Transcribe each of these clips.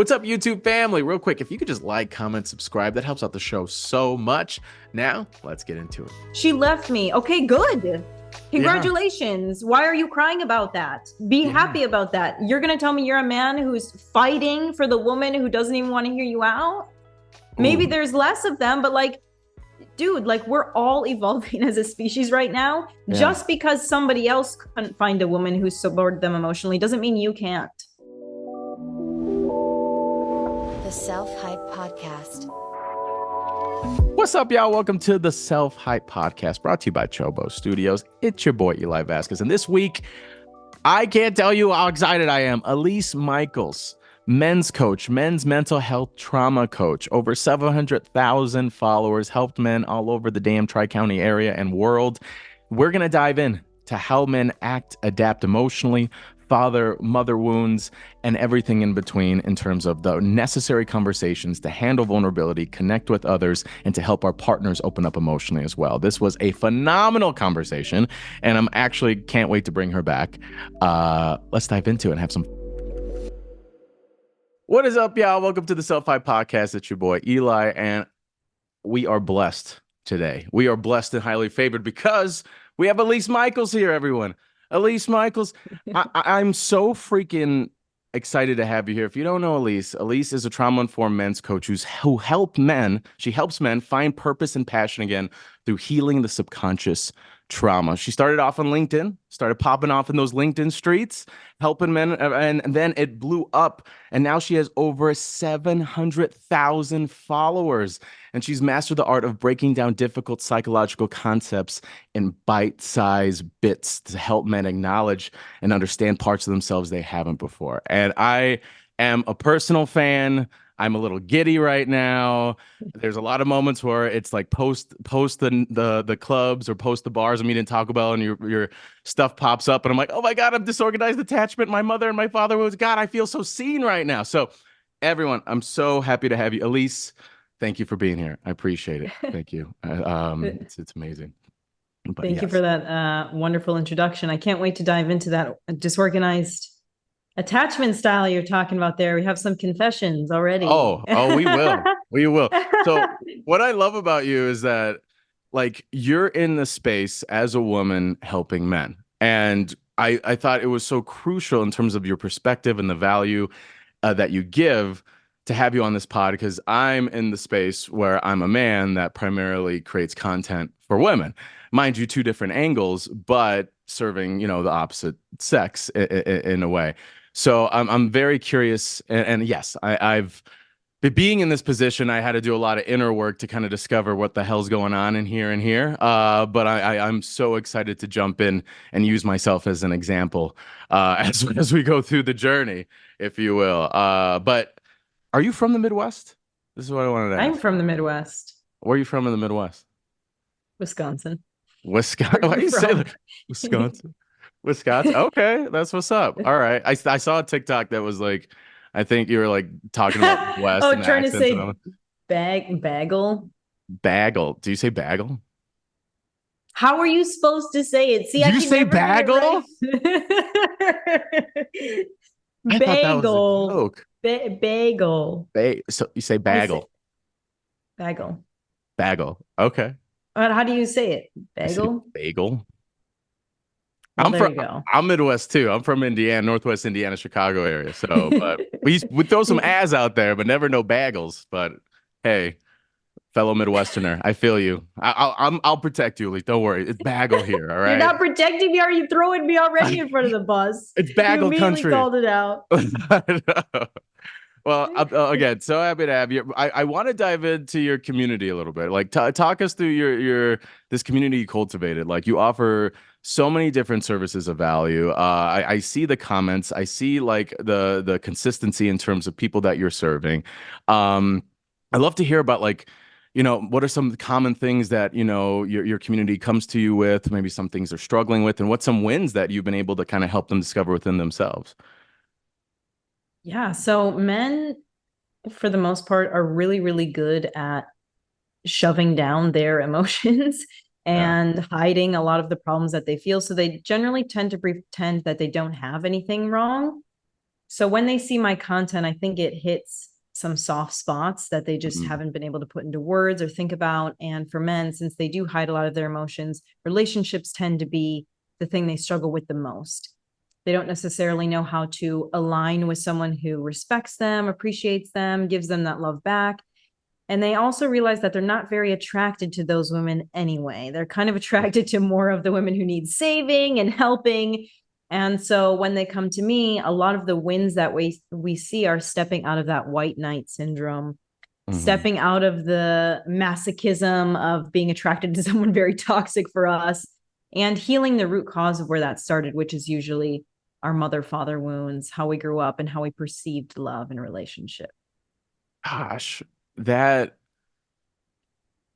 What's up, YouTube family? Real quick, if you could just like, comment, subscribe, that helps out the show so much. Now, let's get into it. She left me. Okay, good. Congratulations. Yeah. Why are you crying about that? Be happy about that. You're going to tell me you're a man who's fighting for the woman who doesn't even want to hear you out? Maybe there's less of them, but like, dude, like we're all evolving as a species right now. Yeah. Just because somebody else couldn't find a woman who supported them emotionally doesn't mean you can't. The SelfHype Podcast. What's up, y'all? Welcome to the SelfHype Podcast, brought to you by Chobo Studios. It's your boy, Eli Vasquez. And this week, I can't tell you how excited I am. Elise Michaels, men's coach, men's mental health trauma coach, over 700,000 followers, helped men all over the damn Tri-County area and world. We're going to dive in to how men act, adapt emotionally, father-mother wounds, and everything in between in terms of the necessary conversations to handle vulnerability, connect with others, and to help our partners open up emotionally as well. This was a phenomenal conversation, and I'm actually can't wait to bring her back. Let's dive into it and have some. What is up, y'all? Welcome to the SelfHype Podcast. It's your boy, Eli, and we are blessed today. We are blessed and highly favored because we have Elise Michaels here, everyone. Elise Michaels, I'm so freaking excited to have you here. If you don't know Elise is a trauma-informed men's coach who helps men find purpose and passion again through healing the subconscious trauma. She started off on LinkedIn, started popping off in those LinkedIn streets, helping men, and then it blew up. And now she has over 700,000 followers. And she's mastered the art of breaking down difficult psychological concepts in bite-sized bits to help men acknowledge and understand parts of themselves they haven't before. And I am a personal fan. I'm a little giddy right now. There's a lot of moments where it's like post the clubs or post the bars I'm eating Taco Bell and your stuff pops up and I'm like, oh my God, I'm disorganized attachment. My mother and my father was, God, I feel so seen right now. So everyone, I'm so happy to have you. Elise, thank you for being here. I appreciate it. Thank you. It's amazing. But thank you for that wonderful introduction. I can't wait to dive into that disorganized attachment style you're talking about there. We have some confessions already. Oh, we will. We will. So what I love about you is that like you're in the space as a woman helping men. And I thought it was so crucial in terms of your perspective and the value that you give to have you on this pod, because I'm in the space where I'm a man that primarily creates content for women. Mind you, two different angles, but serving, the opposite sex in a way. So I'm very curious, and yes, I've being in this position, I had to do a lot of inner work to kind of discover what the hell's going on in here and here. But I'm so excited to jump in and use myself as an example as we go through the journey, if you will. But are you from the Midwest? This is what I wanted to ask. I'm from the Midwest. Where are you from in the Midwest? Wisconsin. Why do you say that? Wisconsin? Wisconsin. Okay, that's what's up. All right. I saw a TikTok that was like, I think you were like talking about West. Oh, trying to say bagel. Bagel. Do you say bagel? How are you supposed to say it? See, do you say bagel? Bagel. Bagel. So you say bagel. Bagel. Bagel. Okay. How do you say it? Bagel. Bagel. Well, I'm Midwest too. I'm from Indiana, Northwest Indiana, Chicago area. So, but we throw some ass out there, but never no bagels. But hey, fellow Midwesterner, I feel you. I'll protect you, Lee. Don't worry. It's bagel here. All right. You're not protecting me. Are you throwing me already in front of the bus? It's bagel country. Called it out. Well, again, so happy to have you. I want to dive into your community a little bit. Like, talk us through your this community you cultivated. Like, you offer so many different services of value. I see the comments. I see like the consistency in terms of people that you're serving. I love to hear about like, what are some common things that, your community comes to you with, maybe some things they're struggling with, and what's some wins that you've been able to kind of help them discover within themselves. Yeah. So men, for the most part, are really, really good at shoving down their emotions and hiding a lot of the problems that they feel. So they generally tend to pretend that they don't have anything wrong. So when they see my content, I think it hits some soft spots that they just haven't been able to put into words or think about. And for men, since they do hide a lot of their emotions, relationships tend to be the thing they struggle with the most. They don't necessarily know how to align with someone who respects them, appreciates them, gives them that love back. And they also realize that they're not very attracted to those women anyway. They're kind of attracted to more of the women who need saving and helping. And so when they come to me, a lot of the wins that we see are stepping out of that white knight syndrome, stepping out of the masochism of being attracted to someone very toxic for us, and healing the root cause of where that started, which is usually our mother-father wounds, how we grew up and how we perceived love and relationship. Gosh, that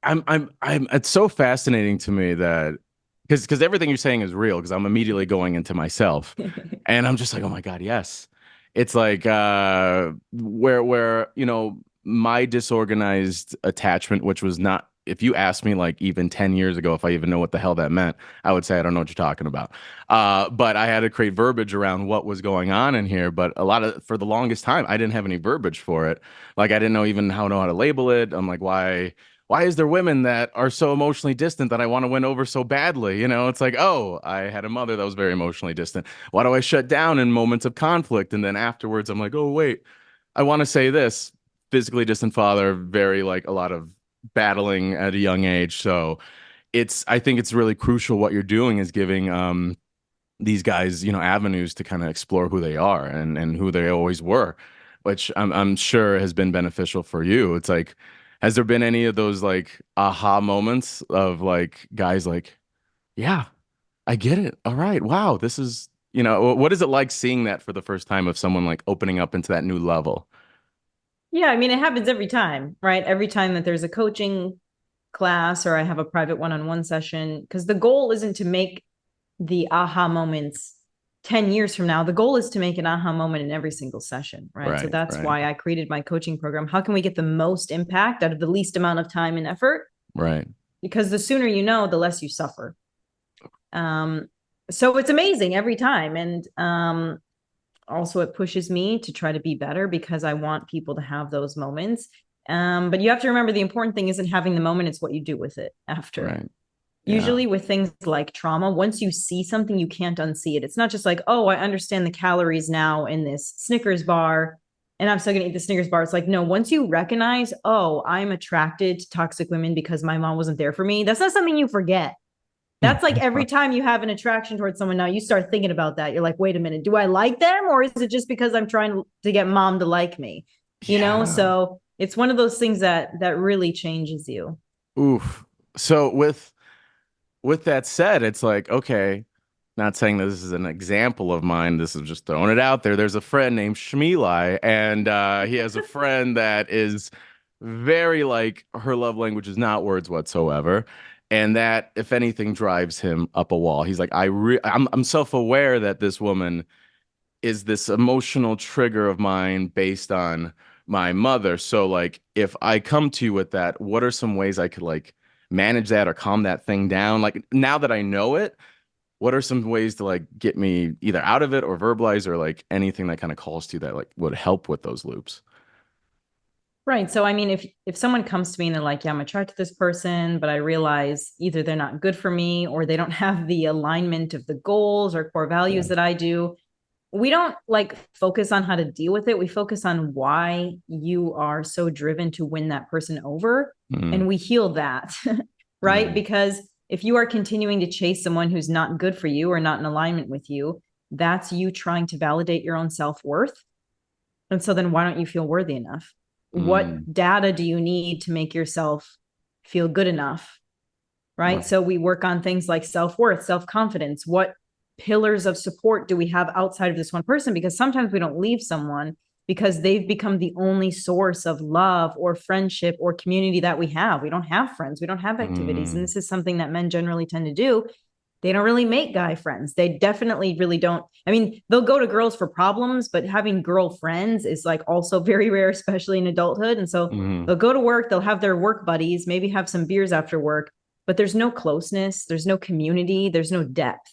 it's so fascinating to me that because everything you're saying is real, because I'm immediately going into myself and I'm just like, oh my God, yes. It's like where my disorganized attachment, which was not, if you asked me like even 10 years ago if I even know what the hell that meant, I would say I don't know what you're talking about. But I had to create verbiage around what was going on in here. But for the longest time, I didn't have any verbiage for it. Like I didn't know even know how to label it. I'm like, why is there women that are so emotionally distant that I want to win over so badly? It's like, oh, I had a mother that was very emotionally distant. Why do I shut down in moments of conflict? And then afterwards, I'm like, oh, wait, I want to say this. Physically distant father, very like a lot of battling at a young age. So I think it's really crucial what you're doing is giving these guys, avenues to kind of explore who they are and who they always were, which I'm sure has been beneficial for you. It's like, has there been any of those like aha moments of like guys like, yeah, I get it. All right. Wow. This is, what is it like seeing that for the first time of someone like opening up into that new level? Yeah, I mean, it happens every time, right? Every time that there's a coaching class or I have a private one-on-one session, because the goal isn't to make the aha moments 10 years from now. The goal is to make an aha moment in every single session, right? So that's why I created my coaching program. How can we get the most impact out of the least amount of time and effort? Right. Because the sooner you know, the less you suffer. So it's amazing every time. And also it pushes me to try to be better because I want people to have those moments. But you have to remember the important thing isn't having the moment, it's what you do with it after. Right. Usually with things like trauma, once you see something, you can't unsee it. It's not just like, oh, I understand the calories now in this Snickers bar and I'm still going to eat the Snickers bar. It's like, no, once you recognize, oh, I'm attracted to toxic women because my mom wasn't there for me. That's not something you forget. That's like every time you have an attraction towards someone now, you start thinking about that. You're like, wait a minute, do I like them? Or is it just because I'm trying to get mom to like me? So it's one of those things that really changes you. Oof. So with that said, it's like, okay, not saying that this is an example of mine. This is just throwing it out there. There's a friend named Shmeli, and he has a friend that is very like her love language is not words whatsoever. And that, if anything, drives him up a wall. He's like, I'm self-aware that this woman is this emotional trigger of mine based on my mother. So like, if I come to you with that, what are some ways I could like manage that or calm that thing down? Like now that I know it, what are some ways to like get me either out of it or verbalize or like anything that kind of calls to you that like would help with those loops? Right. So, I mean, if someone comes to me and they're like, yeah, I'm attracted to this person, but I realize either they're not good for me or they don't have the alignment of the goals or core values that I do, we don't like focus on how to deal with it. We focus on why you are so driven to win that person over. And we heal that, right? Because if you are continuing to chase someone who's not good for you or not in alignment with you, that's you trying to validate your own self-worth. And so then why don't you feel worthy enough? What data do you need to make yourself feel good enough? Right. So we work on things like self-worth, self-confidence. What pillars of support do we have outside of this one person? Because sometimes we don't leave someone because they've become the only source of love or friendship or community that we have. We don't have friends. We don't have activities. And this is something that men generally tend to do. They don't really make guy friends. They definitely really don't. I mean, they'll go to girls for problems, but having girlfriends is like also very rare, especially in adulthood. And so they'll go to work, they'll have their work buddies, maybe have some beers after work, but there's no closeness, there's no community, there's no depth.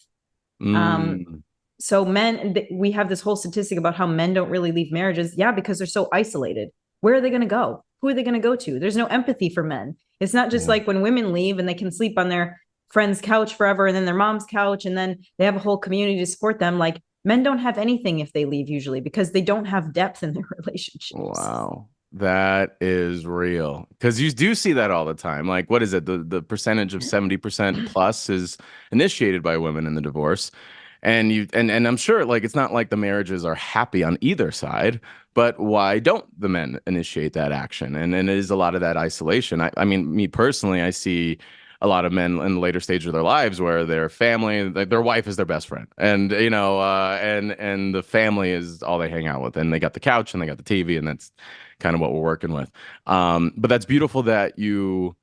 So men, we have this whole statistic about how men don't really leave marriages. Yeah, because they're so isolated. Where are they going to go? Who are they going to go to? There's no empathy for men. It's not just like when women leave and they can sleep on their friend's couch forever and then their mom's couch and then they have a whole community to support them. Like men don't have anything if they leave usually because they don't have depth in their relationships. Wow. That is real. Because you do see that all the time. Like, what is it? The percentage of 70% plus is initiated by women in the divorce. And and I'm sure like it's not like the marriages are happy on either side, but why don't the men initiate that action? And it is a lot of that isolation. I mean, me personally, I see a lot of men in the later stage of their lives where their family, like their wife is their best friend, and and the family is all they hang out with, and they got the couch and they got the TV, and that's kind of what we're working with. But that's beautiful that you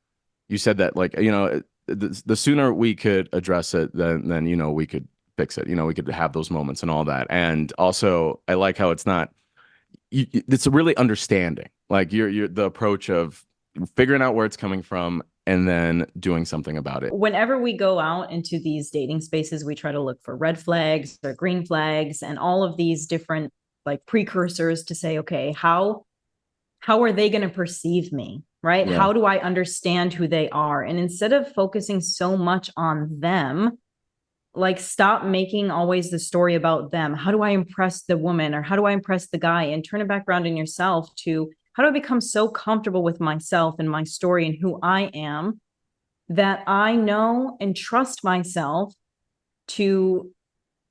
said that, like, the sooner we could address it, then we could fix it. We could have those moments and all that. And also, I like how it's not. It's really understanding, like you're the approach of figuring out where it's coming from and then doing something about it. Whenever we go out into these dating spaces, we try to look for red flags or green flags and all of these different like precursors to say, okay, how are they going to perceive me? Right? Yeah. How do I understand who they are? And instead of focusing so much on them, like stop making always the story about them. How do I impress the woman or how do I impress the guy? And turn it back around in yourself to how do I become so comfortable with myself and my story and who I am that I know and trust myself to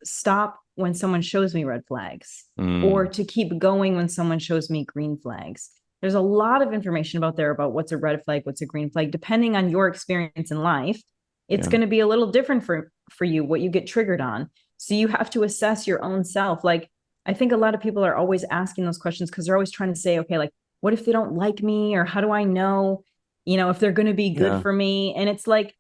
stop when someone shows me red flags or to keep going when someone shows me green flags. There's a lot of information about what's a red flag, what's a green flag, depending on your experience in life. It's going to be a little different for you, what you get triggered on. So you have to assess your own self. Like, I think a lot of people are always asking those questions because they're always trying to say, okay, like, what if they don't like me? Or how do I know, if they're going to be good for me? And it's like,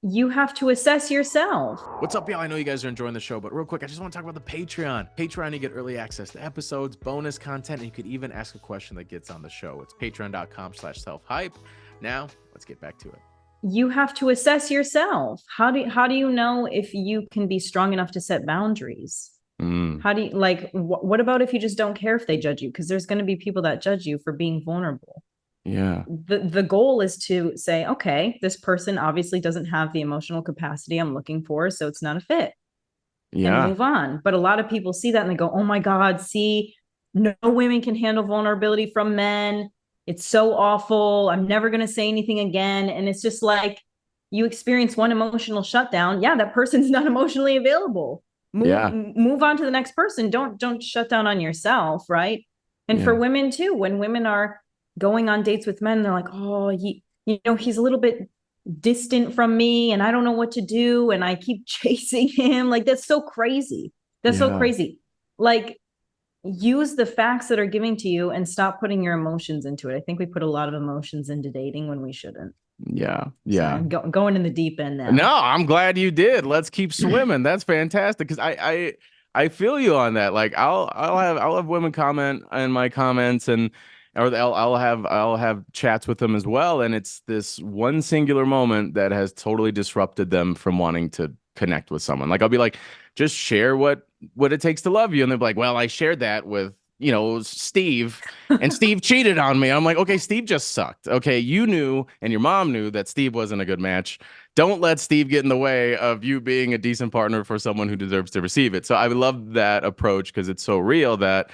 you have to assess yourself. What's up, y'all? I know you guys are enjoying the show, but real quick, I just want to talk about the Patreon. Patreon, you get early access to episodes, bonus content, and you could even ask a question that gets on the show. It's patreon.com/selfhype. Now, let's get back to it. You have to assess yourself. How do you know if you can be strong enough to set boundaries? How do you what about if you just don't care if they judge you? Because there's going to be people that judge you for being vulnerable. Yeah. The goal is to say, okay, this person obviously doesn't have the emotional capacity I'm looking for, so it's not a fit. Yeah. And move on. But a lot of people see that and they go, oh my God, see, no women can handle vulnerability from men. It's so awful. I'm never going to say anything again. And it's just like you experience one emotional shutdown. Yeah, that person's not emotionally available. Move on to the next person. Don't shut down on yourself, right? And for women too, when women are going on dates with men, they're like, oh, he's a little bit distant from me and I don't know what to do. And I keep chasing him. Like, that's so crazy. That's so crazy. Like, use the facts that are giving to you and stop putting your emotions into it. I think we put a lot of emotions into dating when we shouldn't. Yeah. So I'm going in the deep end now. No, I'm glad you did. Let's keep swimming. That's fantastic. Because I feel you on that. Like I'll have women comment in my comments or I'll have chats with them as well. And it's this one singular moment that has totally disrupted them from wanting to connect with someone. Like I'll be like, just share what it takes to love you. And they're like, well, I shared that with, Steve, and Steve cheated on me. I'm like, okay, Steve just sucked. Okay, you knew and your mom knew that Steve wasn't a good match. Don't let Steve get in the way of you being a decent partner for someone who deserves to receive it. So I love that approach because it's so real that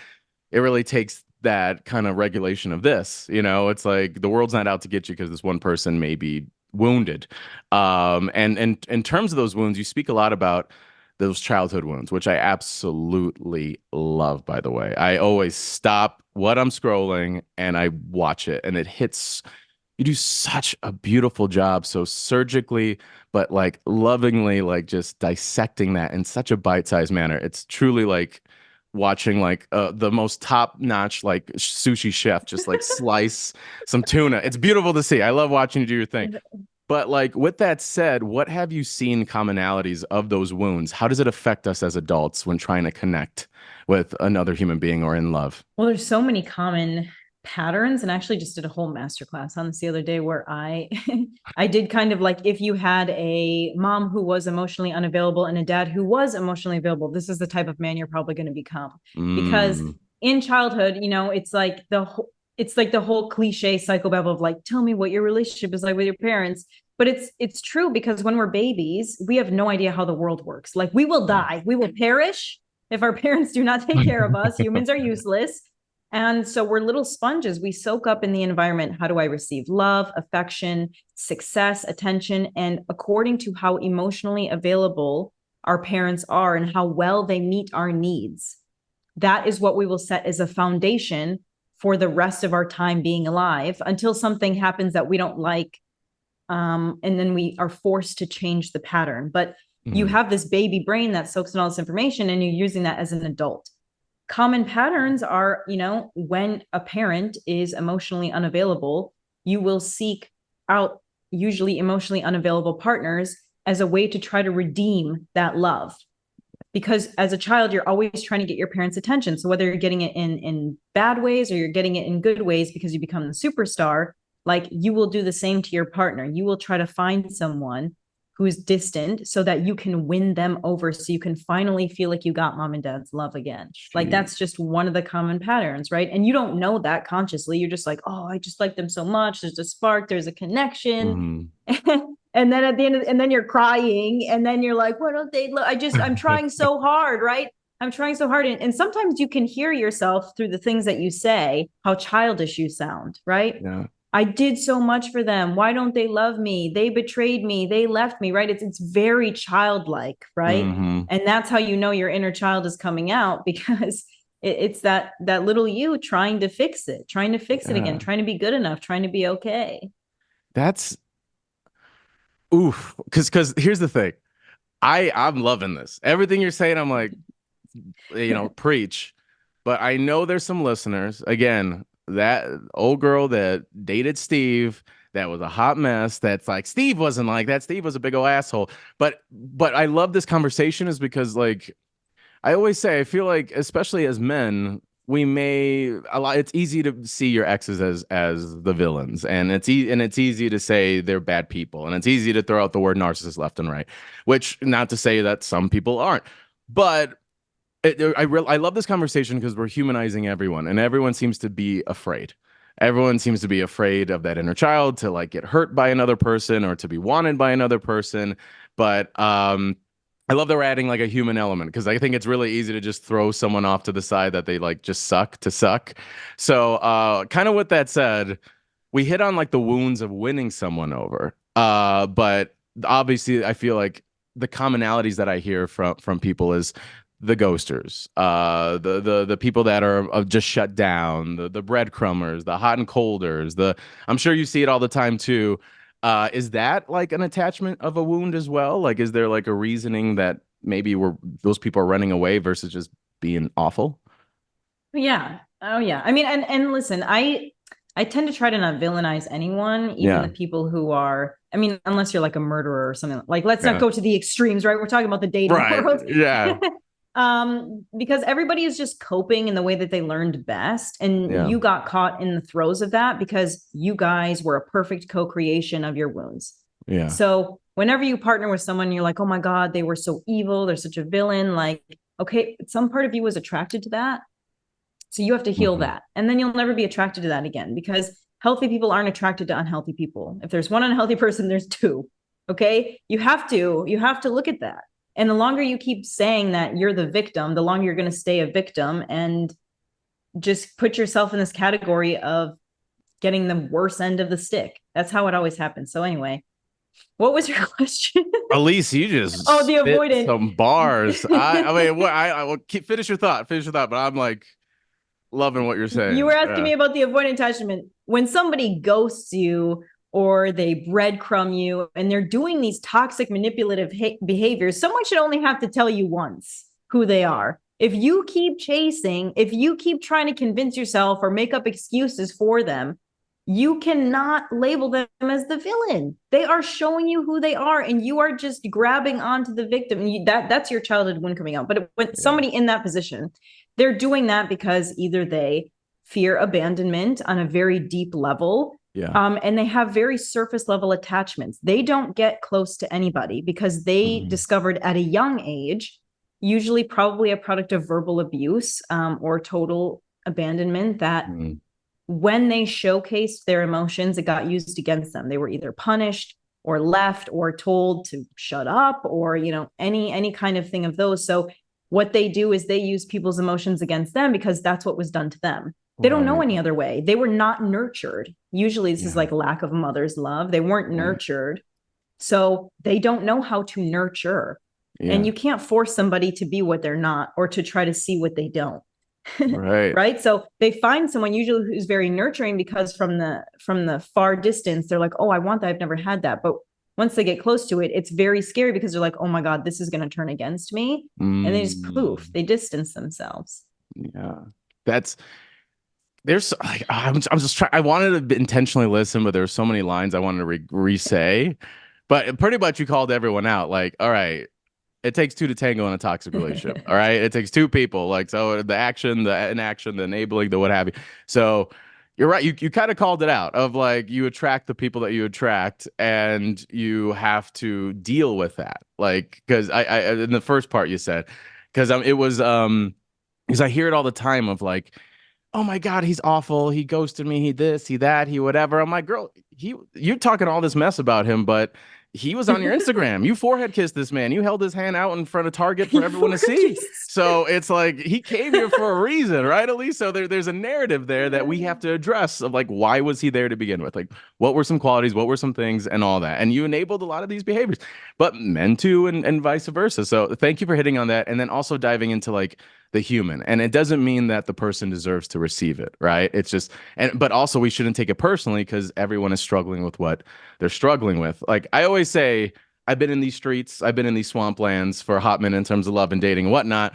it really takes that kind of regulation of this. It's like the world's not out to get you because this one person may be wounded. And in terms of those wounds, you speak a lot about those childhood wounds, which I absolutely love, by the way. I always stop what I'm scrolling and I watch it, and it hits. You do such a beautiful job, so surgically, but like lovingly, like just dissecting that in such a bite-sized manner. It's truly like watching like the most top-notch like sushi chef just like slice some tuna. It's beautiful to see. I love watching you do your thing. But like with that said, what have you seen commonalities of those wounds? How does it affect us as adults when trying to connect with another human being or in love? Well, there's so many common patterns, and actually just did a whole masterclass on this the other day where I I did kind of like, if you had a mom who was emotionally unavailable and a dad who was emotionally available, this is the type of man you're probably going to become. Because in childhood, it's like the whole cliche psychobabble of like, tell me what your relationship is like with your parents. But it's true, because when we're babies, we have no idea how the world works. Like, we will die, we will perish if our parents do not take care of us. Humans are useless. And so we're little sponges. We soak up in the environment. How do I receive love, affection, success, attention? And according to how emotionally available our parents are and how well they meet our needs, that is what we will set as a foundation for the rest of our time being alive, until something happens that we don't like. And then we are forced to change the pattern. But you have this baby brain that soaks in all this information, and you're using that as an adult. Common patterns are, when a parent is emotionally unavailable, you will seek out usually emotionally unavailable partners as a way to try to redeem that love. Because as a child, you're always trying to get your parents' attention. So whether you're getting it in bad ways or you're getting it in good ways because you become the superstar, like, you will do the same to your partner. You will try to find someone who's distant so that you can win them over, so you can finally feel like you got mom and dad's love again. Jeez. Like, that's just one of the common patterns, right? And you don't know that consciously. You're just like, oh, I just like them so much. There's a spark, there's a connection. And then at the end and then you're crying, and then you're like, why don't they I'm trying so hard, right? I'm trying so hard. And sometimes you can hear yourself through the things that you say, how childish you sound, right? Yeah. I did so much for them. Why don't they love me? They betrayed me. They left me, right? It's very childlike, right? And that's how you know your inner child is coming out, because it's that little you trying to fix it again, trying to be good enough, trying to be okay. That's oof. Because here's the thing. I'm loving this. Everything you're saying, I'm like, preach. But I know there's some listeners, again, that old girl that dated Steve, that was a hot mess. That's like, Steve wasn't like that. Steve was a big old asshole. But I love this conversation, is because, like, I always say, I feel like, especially as men, it's easy to see your exes as the villains, and it's easy to say they're bad people, and it's easy to throw out the word narcissist left and right, which, not to say that some people aren't, but I love this conversation because we're humanizing everyone, and everyone seems to be afraid. Everyone seems to be afraid of that inner child, to like get hurt by another person or to be wanted by another person. But I love that we're adding like a human element, because I think it's really easy to just throw someone off to the side that they like just suck to suck. So kind of with that said, we hit on like the wounds of winning someone over. But obviously I feel like the commonalities that I hear from people is the ghosters, the people that are just shut down, the breadcrumbers, the hot and colders, I'm sure you see it all the time too. Is that like an attachment of a wound as well? Like, is there like a reasoning that maybe those people are running away versus just being awful? Yeah. Oh yeah. I mean, and listen, I tend to try to not villainize anyone, even the people who are, I mean, unless you're like a murderer or something. Like, let's not go to the extremes, right? We're talking about the dating world. Yeah. Because everybody is just coping in the way that they learned best. And you got caught in the throes of that because you guys were a perfect co-creation of your wounds. Yeah. So whenever you partner with someone, you're like, oh my God, they were so evil. They're such a villain. Like, okay, some part of you was attracted to that. So you have to heal that. And then you'll never be attracted to that again, because healthy people aren't attracted to unhealthy people. If there's one unhealthy person, there's two. Okay. You have to look at that. And the longer you keep saying that you're the victim, the longer you're going to stay a victim and just put yourself in this category of getting the worst end of the stick. That's how it always happens. So anyway, what was your question? Elise, you just the avoidance. Some bars. I mean, I will finish your thought, but I'm like loving what you're saying. You were asking me about the avoidant attachment. When somebody ghosts you, or they breadcrumb you, and they're doing these toxic manipulative behaviors, someone should only have to tell you once who they are. If you keep chasing, if you keep trying to convince yourself or make up excuses for them, you cannot label them as the villain. They are showing you who they are, and you are just grabbing onto the victim. And that's your childhood wound coming out. But when somebody in that position, they're doing that because either they fear abandonment on a very deep level. Yeah. And they have very surface level attachments. They don't get close to anybody because they discovered at a young age, usually probably a product of verbal abuse or total abandonment, that when they showcased their emotions, it got used against them. They were either punished or left or told to shut up or, you know, any kind of thing of those. So what they do is they use people's emotions against them because that's what was done to them. They don't know any other way. They were not nurtured. Usually this is like lack of mother's love. They weren't nurtured. So they don't know how to nurture. And you can't force somebody to be what they're not or to try to see what they don't. Right. Right. So they find someone usually who's very nurturing because from the far distance, they're like, oh, I want that. I've never had that. But once they get close to it, it's very scary because they're like, oh my God, this is going to turn against me. And they just poof, they distance themselves. Yeah. There's like, I'm just trying, I wanted to intentionally listen, but there's so many lines I wanted to re-say, but pretty much you called everyone out. Like, all right, it takes two to tango in a toxic relationship. All right. It takes two people. Like, so the action, the inaction, the enabling, the what have you. So you're right. You kind of called it out of like, you attract the people that you attract and you have to deal with that. Like, cause I in the first part you said, cause because I hear it all the time of like, oh my God, he's awful. He ghosted me. He this, he that, he whatever. I'm like, girl, you're talking all this mess about him, but he was on your Instagram. You forehead kissed this man. You held his hand out in front of Target for everyone to see. So it's like he came here for a reason, right, Elise? So there's a narrative there that we have to address of like, why was he there to begin with? Like, what were some qualities? What were some things and all that? And you enabled a lot of these behaviors, but men too, and vice versa. So thank you for hitting on that. And then also diving into like the human. And it doesn't mean that the person deserves to receive it, right? It's just, but also we shouldn't take it personally because everyone is struggling with what they're struggling with. Like I always say, I've been in these streets, I've been in these swamplands for a hot minute in terms of love and dating and whatnot.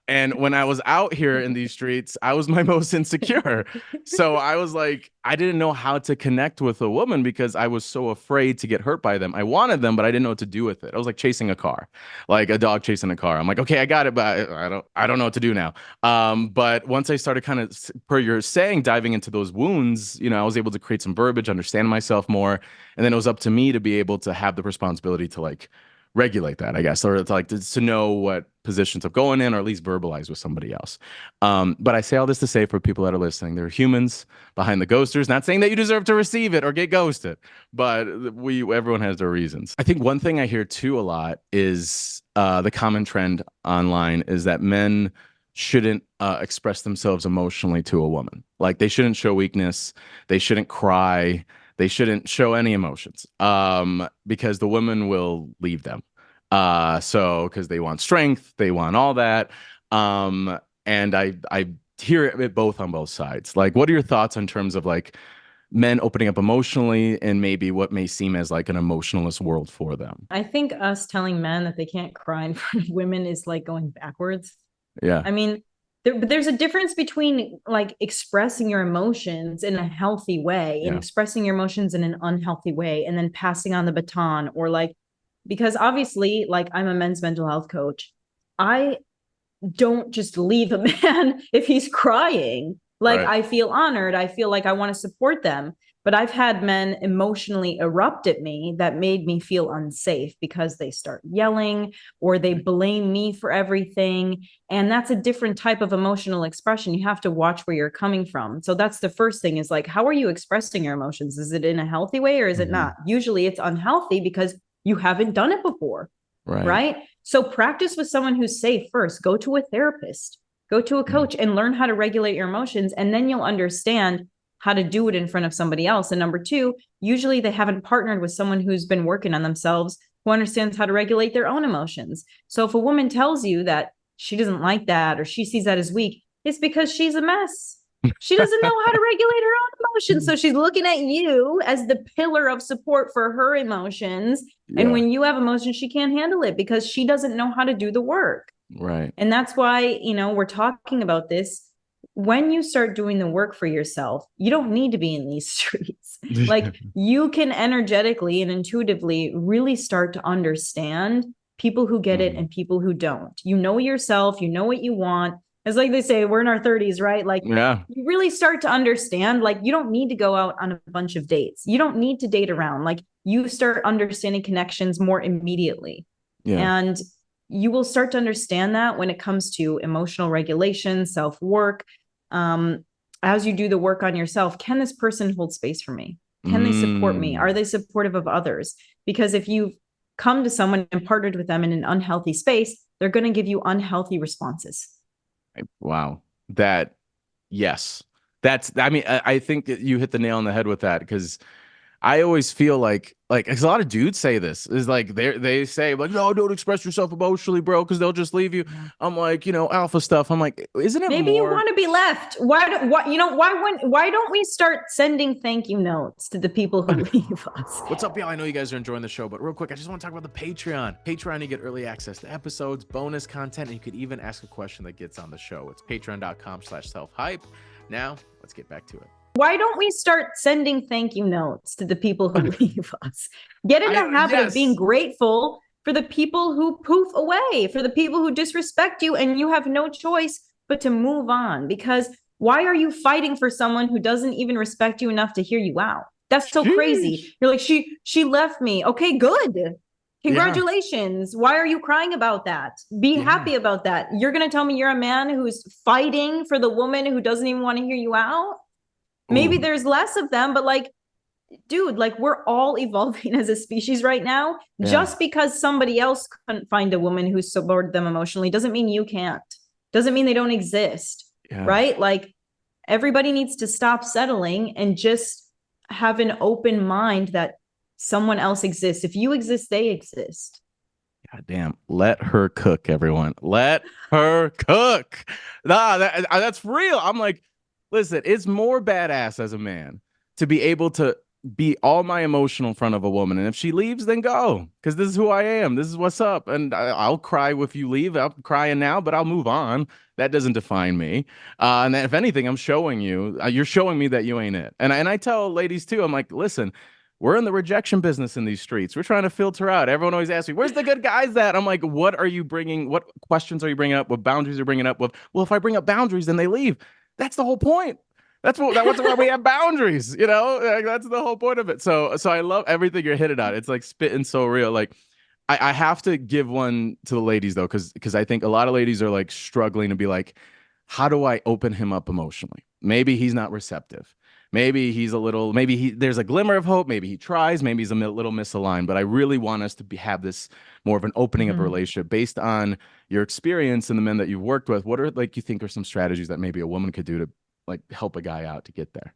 And when I was out here in these streets, I was my most insecure. So I was like, I didn't know how to connect with a woman because I was so afraid to get hurt by them. I wanted them, but I didn't know what to do with it. I was like chasing a car, like a dog chasing a car. I'm like, okay, I got it, but I don't know what to do now. But once I started kind of, per your saying, diving into those wounds, you know, I was able to create some verbiage, understand myself more. And then it was up to me to be able to have the responsibility to like regulate that, I guess, or to know what positions I'm going in, or at least verbalize with somebody else. But I say all this to say for people that are listening, there are humans behind the ghosters. Not saying that you deserve to receive it or get ghosted, but everyone has their reasons. I think one thing I hear too a lot is the common trend online is that men shouldn't express themselves emotionally to a woman. Like they shouldn't show weakness. They shouldn't cry. They shouldn't show any emotions because the women will leave them. So because they want strength, they want all that. And I hear it both on both sides. Like, what are your thoughts in terms of like men opening up emotionally and maybe what may seem as like an emotionless world for them? I think us telling men that they can't cry in front of women is like going backwards. Yeah. I mean, there's a difference between like expressing your emotions in a healthy way and expressing your emotions in an unhealthy way and then passing on the baton, or like, because obviously like I'm a men's mental health coach. I don't just leave a man if he's crying. Like I feel honored. I feel like I want to support them. But I've had men emotionally erupt at me that made me feel unsafe because they start yelling or they blame me for everything. And that's a different type of emotional expression. You have to watch where you're coming from. So that's the first thing is like, how are you expressing your emotions? Is it in a healthy way or is it not? Usually it's unhealthy because you haven't done it before. Right? So practice with someone who's safe first. Go to a therapist, go to a coach and learn how to regulate your emotions. And then you'll understand how to do it in front of somebody else. And number two, usually they haven't partnered with someone who's been working on themselves, who understands how to regulate their own emotions. So if a woman tells you that she doesn't like that or she sees that as weak, it's because she's a mess. She doesn't know how to regulate her own emotions. So she's looking at you as the pillar of support for her emotions. And when you have emotions, she can't handle it because she doesn't know how to do the work. Right. And that's why, you know, we're talking about this. When you start doing the work for yourself, you don't need to be in these streets. Like you can energetically and intuitively really start to understand people who get it and people who don't. You know yourself, you know what you want. It's like they say, we're in our 30s, right? Like you really start to understand, like you don't need to go out on a bunch of dates. You don't need to date around. Like you start understanding connections more immediately. And you will start to understand that when it comes to emotional regulation, self-work. As you do the work on yourself, can this person hold space for me? Can they support me? Are they supportive of others? Because if you've come to someone and partnered with them in an unhealthy space, they're going to give you unhealthy responses. Wow. Yes. I think you hit the nail on the head with that, because I always feel like 'cause a lot of dudes say this is like they say like, no, don't express yourself emotionally, bro, because they'll just leave you. I'm like, alpha stuff. I'm like, isn't it maybe more... you want to be left? Why don't we start sending thank you notes to the people who leave us? What's up, y'all? I know you guys are enjoying the show, but real quick, I just want to talk about the Patreon. You get early access to episodes, bonus content, and you could even ask a question that gets on the show. It's patreon.com/selfhype. Now let's get back to it. Why don't we start sending thank you notes to the people who leave us? Get in the habit of being grateful for the people who poof away, for the people who disrespect you, and you have no choice but to move on. Because why are you fighting for someone who doesn't even respect you enough to hear you out? That's so crazy. You're like, she left me. Okay, good. Congratulations. Yeah. Why are you crying about that? Be happy about that. You're going to tell me you're a man who's fighting for the woman who doesn't even want to hear you out? Maybe there's less of them, but like, dude, like we're all evolving as a species right now. Just because somebody else couldn't find a woman who supported them emotionally doesn't mean you can't. Doesn't mean they don't exist, right? Like everybody needs to stop settling and just have an open mind that someone else exists. If you exist, they exist. God damn. Let her cook, everyone. Let her cook. Nah, that's real. I'm like, listen, it's more badass as a man to be able to be all my emotional in front of a woman. And if she leaves, then go. Because this is who I am. This is what's up. And I'll cry if you leave. I'm crying now, but I'll move on. That doesn't define me. And then if anything, I'm showing you, you're showing me that you ain't it. And I tell ladies too, I'm like, listen, we're in the rejection business in these streets. We're trying to filter out. Everyone always asks me, where's the good guys at? I'm like, what are you bringing? What questions are you bringing up? What boundaries are you bringing up? Well, if I bring up boundaries, then they leave. That's the whole point. That's why we have boundaries, like, that's the whole point of it. So I love everything you're hitting on. It's like spitting so real. Like I have to give one to the ladies though, because I think a lot of ladies are like struggling to be like, how do I open him up emotionally? Maybe he's not receptive. Maybe there's a glimmer of hope. Maybe he tries. Maybe he's a little misaligned. But I really want us to have this more of an opening of a relationship based on your experience and the men that you've worked with. What are you think are some strategies that maybe a woman could do to like help a guy out to get there?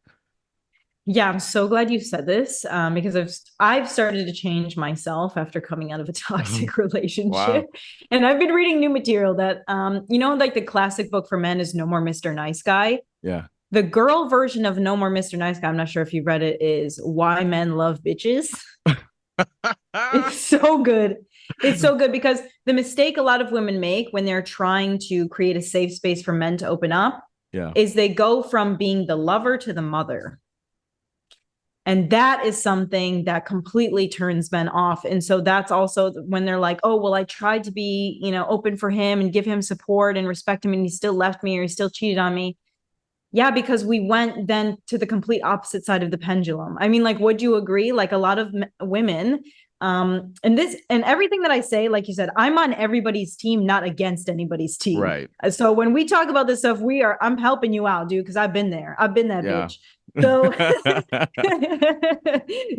Yeah, I'm so glad you said this because I've started to change myself after coming out of a toxic relationship. Wow. And I've been reading new material that, like the classic book for men is No More Mr. Nice Guy. Yeah. The girl version of No More Mr. Nice Guy, I'm not sure if you've read it, is Why Men Love Bitches. It's so good. It's so good because the mistake a lot of women make when they're trying to create a safe space for men to open up is they go from being the lover to the mother. And that is something that completely turns men off. And so that's also when they're like, oh, well, I tried to be, open for him and give him support and respect him, and he still left me or he still cheated on me. Yeah, because we went then to the complete opposite side of the pendulum. I mean, like, would you agree? Like a lot of women, and everything that I say, like you said, I'm on everybody's team, not against anybody's team. Right. So when we talk about this stuff, I'm helping you out, dude, because I've been there. I've been that bitch. So,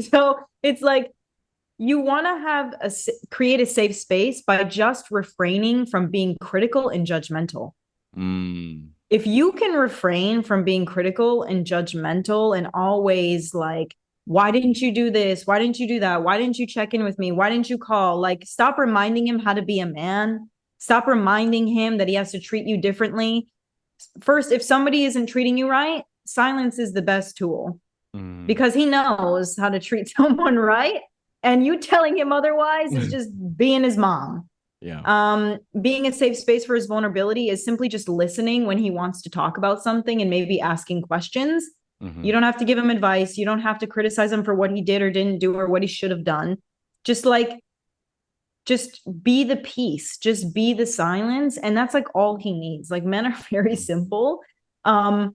so it's like, you want to create a safe space by just refraining from being critical and judgmental. If you can refrain from being critical and judgmental and always like, why didn't you do this? Why didn't you do that? Why didn't you check in with me? Why didn't you call? Like, stop reminding him how to be a man. Stop reminding him that he has to treat you differently. First, if somebody isn't treating you right, silence is the best tool because he knows how to treat someone right. And you telling him otherwise is just being his mom. Yeah. Being a safe space for his vulnerability is simply just listening when he wants to talk about something and maybe asking questions. You don't have to give him advice. You don't have to criticize him for what he did or didn't do or what he should have done. Just like just be the peace, just be the silence. And that's like all he needs. Like men are very simple. And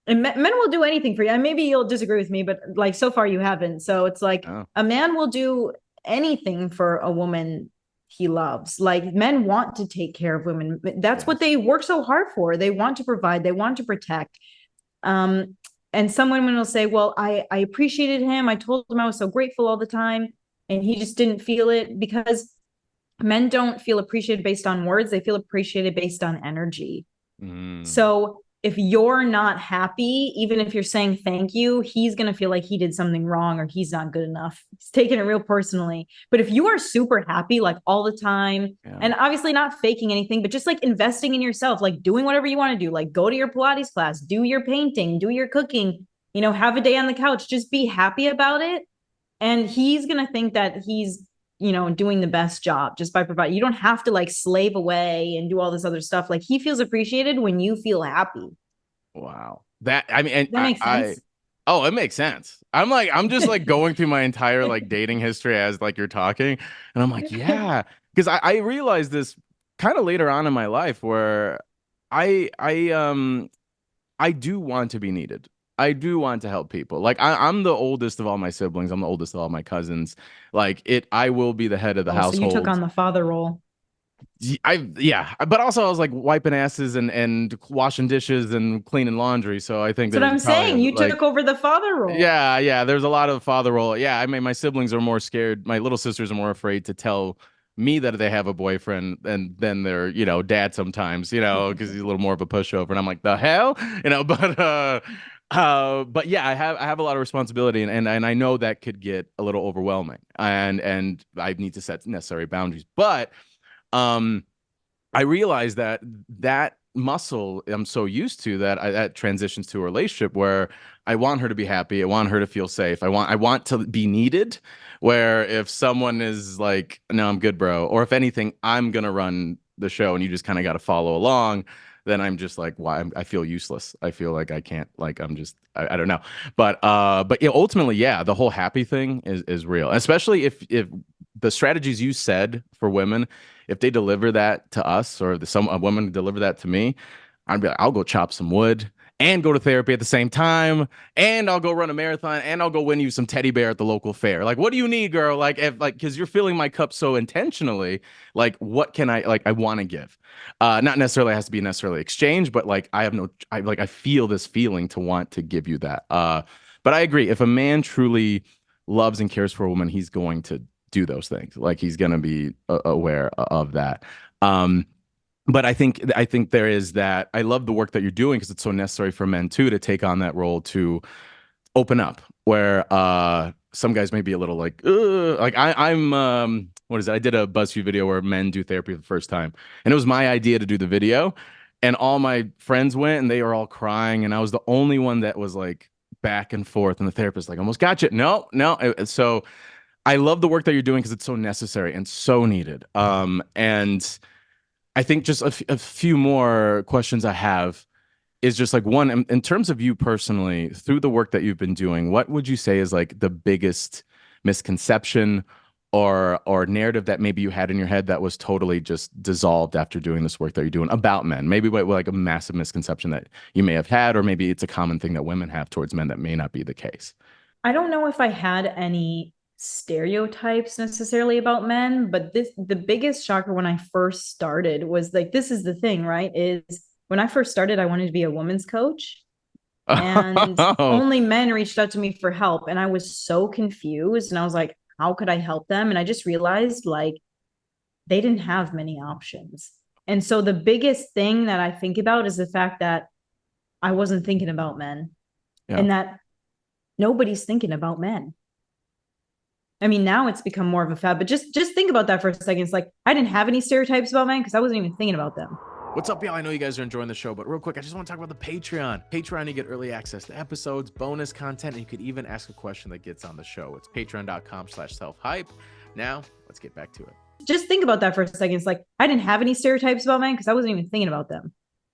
men will do anything for you. And maybe you'll disagree with me, but like so far you haven't. So it's like a man will do anything for a woman he loves. Like men want to take care of women. That's what they work so hard for. They want to provide, they want to protect. And some women will say, well, I appreciated him. I told him I was so grateful all the time. And he just didn't feel it, because men don't feel appreciated based on words. They feel appreciated based on energy. So if you're not happy, even if you're saying thank you, he's going to feel like he did something wrong or he's not good enough. He's taking it real personally. But if you are super happy, like all the time, and obviously not faking anything, but just like investing in yourself, like doing whatever you want to do, like go to your Pilates class, do your painting, do your cooking, you know, have a day on the couch, just be happy about it. And he's going to think that he's, you know, doing the best job just by providing. You don't have to like slave away and do all this other stuff. Like he feels appreciated when you feel happy. Wow. That, I mean, and that makes sense. Oh, it makes sense. I'm just like going through my entire like dating history as like you're talking. And I'm like, yeah, because I realized this kind of later on in my life where I do want to be needed. I do want to help people. Like I'm the oldest of all my siblings. I'm the oldest of all my cousins. Like I will be the head of the household. So you took on the father role. But also I was like wiping asses and washing dishes and cleaning laundry. So I think that's what I'm saying. You took over the father role. Yeah. There's a lot of father role. Yeah, I mean, my siblings are more scared. My little sisters are more afraid to tell me that they have a boyfriend and then their, you know, dad sometimes, you know, because he's a little more of a pushover. And I'm like, the hell, you know. But yeah, I have a lot of responsibility, and I know that could get a little overwhelming, and I need to set necessary boundaries. But I realized that muscle I'm so used to that transitions to a relationship where I want her to be happy. I want her to feel safe. I want to be needed, where if someone is like, no, I'm good, bro. Or if anything, I'm going to run the show and you just kind of got to follow along. Then I'm just like, why? I feel useless. I feel like I can't, like, I'm just, I don't know. But yeah, ultimately, yeah, the whole happy thing is real, especially if the strategies you said for women, if they deliver that to us, or a woman deliver that to me, I'd be like, I'll go chop some wood and go to therapy at the same time, and I'll go run a marathon, and I'll go win you some teddy bear at the local fair. Like, what do you need, girl? Like, because you're filling my cup so intentionally, like, what can I want to give? Not necessarily has to be necessarily exchange, but like, I feel this feeling to want to give you that. But I agree. If a man truly loves and cares for a woman, he's going to do those things. Like, he's going to be aware of that. But I think there is that. I love the work that you're doing because it's so necessary for men too to take on that role, to open up, where some guys may be a little like, ugh. Like I'm what is it? I did a BuzzFeed video where men do therapy for the first time, and it was my idea to do the video, and all my friends went and they were all crying, and I was the only one that was like back and forth, and the therapist like, almost got you. No. So I love the work that you're doing because it's so necessary and so needed. And I think just a few more questions I have is just like, one, in terms of you personally, through the work that you've been doing, what would you say is like the biggest misconception or narrative that maybe you had in your head that was totally just dissolved after doing this work that you're doing about men? Maybe like a massive misconception that you may have had, or maybe it's a common thing that women have towards men that may not be the case. I don't know if I had any stereotypes necessarily about men, but the biggest shocker when I first started was like, this is the thing, right? Is when I first started, I wanted to be a women's coach, and only men reached out to me for help. And I was so confused, and I was like, how could I help them? And I just realized like they didn't have many options. And so the biggest thing that I think about is the fact that I wasn't thinking about men, and that nobody's thinking about men. I mean, now it's become more of a fad, but just think about that for a second. It's like, I didn't have any stereotypes about men because I wasn't even thinking about them. What's up, y'all? I know you guys are enjoying the show, but real quick, I just want to talk about the Patreon. Patreon, you get early access to episodes, bonus content, and you could even ask a question that gets on the show. It's patreon.com/selfhype. Now, let's get back to it. Just think about that for a second. It's like, I didn't have any stereotypes about men because I wasn't even thinking about them.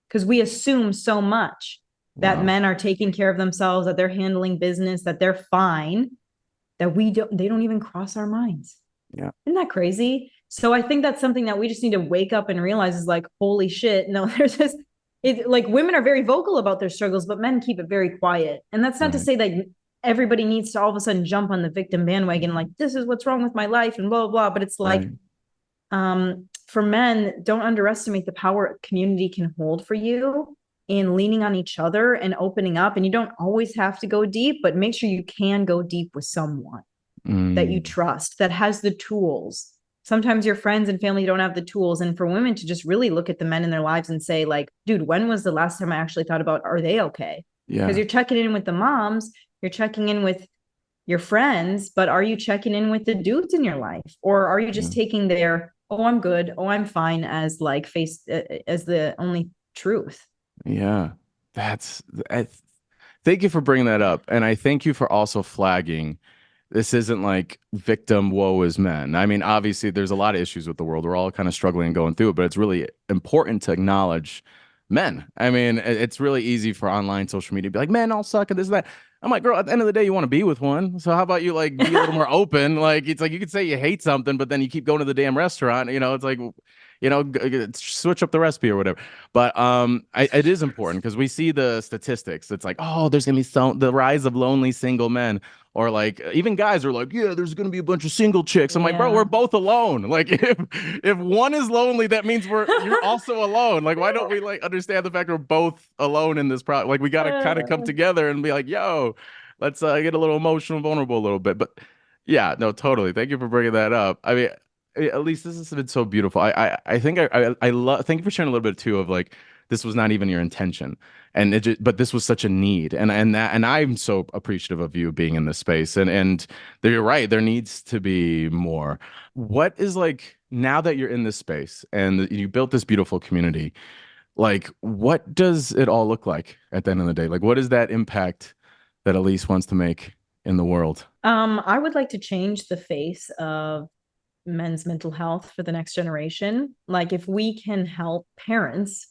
Because we assume so much that men are taking care of themselves, that they're handling business, that they're fine, that they don't even cross our minds. Yeah. Isn't that crazy? So I think that's something that we just need to wake up and realize is like, holy shit. No, there's this, like women are very vocal about their struggles, but men keep it very quiet. And that's not to say that everybody needs to all of a sudden jump on the victim bandwagon, like, this is what's wrong with my life and blah, blah, blah. But it's like, for men, don't underestimate the power community can hold for you in leaning on each other and opening up. And you don't always have to go deep, but make sure you can go deep with someone that you trust, that has the tools. Sometimes your friends and family don't have the tools. And for women to just really look at the men in their lives and say, like, dude, when was the last time I actually thought about, are they okay? Because you're checking in with the moms, you're checking in with your friends, but are you checking in with the dudes in your life? Or are you just taking their, oh, I'm good, oh, I'm fine, as like face as the only truth? Yeah, thank you for bringing that up. And I thank you for also flagging this isn't like victim woe is men. I mean, obviously there's a lot of issues with the world. We're all kind of struggling and going through it, but it's really important to acknowledge men. I mean, it's really easy for online social media to be like, men all suck at this and that. I'm like, girl, at the end of the day, you want to be with one. So how about you like be a little more open? Like, it's like you could say you hate something, but then you keep going to the damn restaurant. It's like, switch up the recipe or whatever. But it is important because we see the statistics. It's like, oh, there's gonna be the rise of lonely single men, or like even guys are like, yeah, there's gonna be a bunch of single chicks. I'm like, bro, we're both alone. Like if one is lonely, that means you're also alone. Like, why don't we like understand the fact we're both alone in this problem? Like, we gotta kind of come together and be like, yo, let's get a little emotional, vulnerable a little bit. But yeah, no, totally. Thank you for bringing that up. I mean, at least this has been so beautiful. I think I love. Thank you for sharing a little bit too of like this was not even your intention, but this was such a need, and I'm so appreciative of you being in this space, and you're right. There needs to be more. What is like now that you're in this space and you built this beautiful community, like what does it all look like at the end of the day? Like what is that impact that Elise wants to make in the world? I would like to change the face of men's mental health for the next generation. Like if we can help parents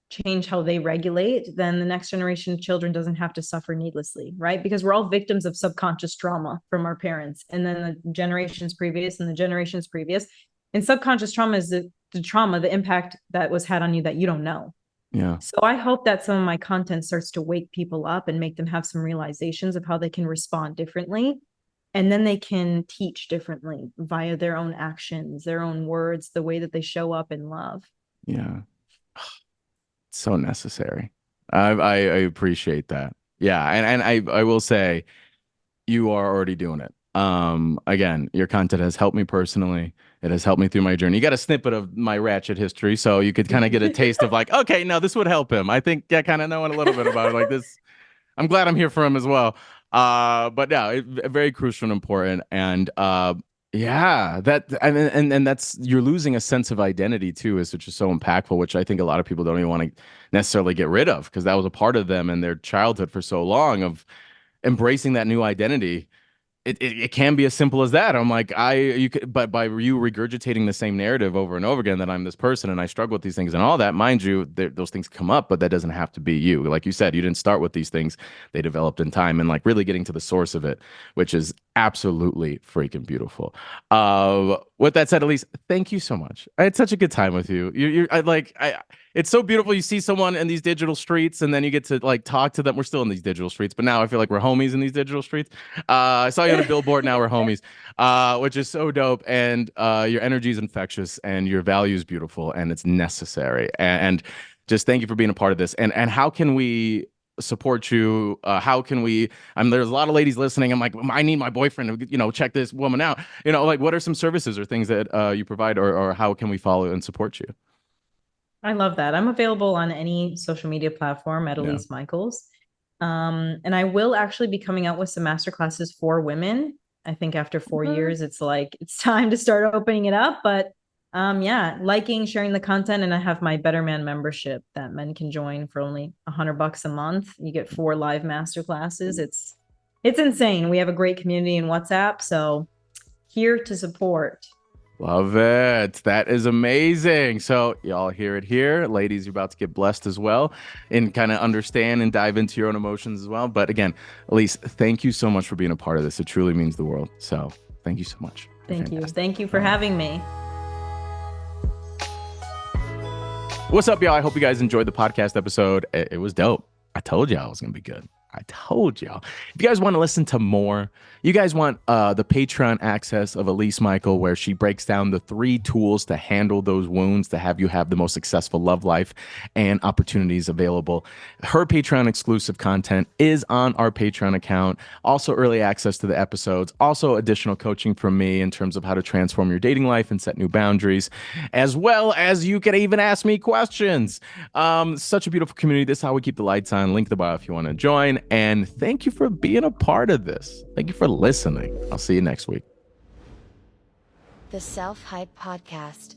change how they regulate, then the next generation of children doesn't have to suffer needlessly, right? Because we're all victims of subconscious trauma from our parents and then the generations previous and the generations previous. And subconscious trauma is the trauma, the impact that was had on you that you don't know. Yeah. So I hope that some of my content starts to wake people up and make them have some realizations of how they can respond differently. And then they can teach differently via their own actions, their own words, the way that they show up in love. Yeah. So necessary. I appreciate that. Yeah. And I will say you are already doing it. Again, your content has helped me personally. It has helped me through my journey. You got a snippet of my ratchet history, so you could kind of get a taste of like, okay, no, this would help him. I think, yeah, kind of knowing a little bit about it like this. I'm glad I'm here for him as well. But yeah, very crucial and important. And yeah, and that's you're losing a sense of identity too, which is so impactful, which I think a lot of people don't even want to necessarily get rid of because that was a part of them in their childhood for so long of embracing that new identity. It can be as simple as that. I'm like, but by you regurgitating the same narrative over and over again that I'm this person and I struggle with these things and all that, mind you, those things come up, but that doesn't have to be you. Like you said, you didn't start with these things; they developed in time, and like really getting to the source of it, which is absolutely freaking beautiful. With that said, Elise, thank you so much. I had such a good time with you. It's so beautiful. You see someone in these digital streets, and then you get to like talk to them. We're still in these digital streets, but now I feel like we're homies in these digital streets. I saw you on a billboard. Now we're homies, which is so dope. And your energy is infectious, and your value is beautiful, and it's necessary. And just thank you for being a part of this. And how can we support you? How can we? There's a lot of ladies listening. I'm like, I need my boyfriend to, check this woman out. Like what are some services or things that you provide, or how can we follow and support you? I love that. I'm available on any social media platform at Elise Michaels. And I will actually be coming out with some masterclasses for women. I think after 4 years, it's time to start opening it up. But liking, sharing the content. And I have my Better Man membership that men can join for only $100 a month. You get 4 live masterclasses. It's insane. We have a great community in WhatsApp. So here to support. Love it. That is amazing. So y'all hear it here. Ladies, you're about to get blessed as well and kind of understand and dive into your own emotions as well. But again, Elise, thank you so much for being a part of this. It truly means the world. So thank you so much. Thank you. Thank you for having me. What's up, y'all? I hope you guys enjoyed the podcast episode. It was dope. I told y'all it was going to be good. I told y'all. If you guys want to listen to more, you guys want the Patreon access of Elise Michael, where she breaks down the 3 tools to handle those wounds, to have you have the most successful love life and opportunities available. Her Patreon exclusive content is on our Patreon account. Also early access to the episodes. Also additional coaching from me in terms of how to transform your dating life and set new boundaries, as well as you can even ask me questions. Such a beautiful community. This is how we keep the lights on. Link in the bio if you want to join. And thank you for being a part of this. Thank you for listening. I'll see you next week. The Self Hype Podcast.